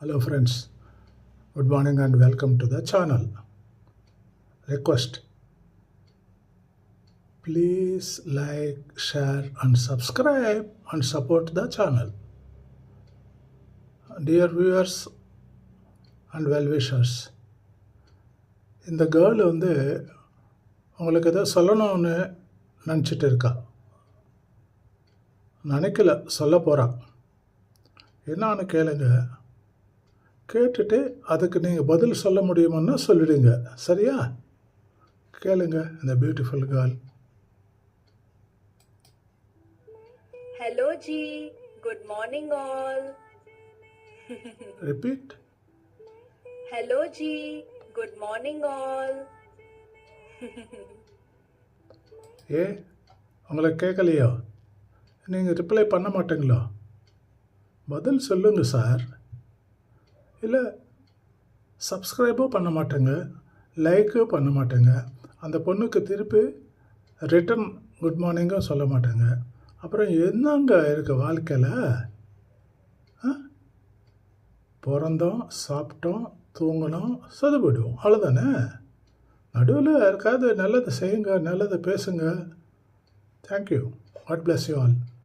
Hello friends, good morning and welcome to the channel. Request, please like, share and subscribe and support the channel. Dear viewers and well-wishers, இந்த girl உங்களுக்கு எதாவது சொல்லணும்னு நினச்சிட்டு இருக்கா, நினைக்கல, சொல்ல போகிறா. என்னான்னு கேளுங்க, கேட்டுட்டு அதுக்கு நீங்கள் பதில் சொல்ல முடியுமுன்னா சொல்லிடுங்க. சரியா? கேளுங்க இந்த beautiful girl. Hello G, good morning all. Repeat. Hello G, good morning all. ஏ, உங்களுக்கு கேட்கலையோ? நீங்கள் ரிப்ளை பண்ண மாட்டீங்களோ? பதில் சொல்லுங்க சார். இல்லை, சப்ஸ்கிரைபும் பண்ண மாட்டேங்க, லைக்கும் பண்ண மாட்டேங்க, அந்த பொண்ணுக்கு திருப்பி ரிட்டன் குட் மார்னிங்கும் சொல்ல மாட்டேங்க. அப்புறம் என்னங்க இருக்க வாழ்க்கையில்? பிறந்தோம், சாப்பிட்டோம், தூங்கினோம், சதுபிடுவோம், அவ்வளோதானே. நடுவில் யாருக்காவது நல்லதை செய்யுங்க, நல்லதை பேசுங்க. Thank you. God bless you all.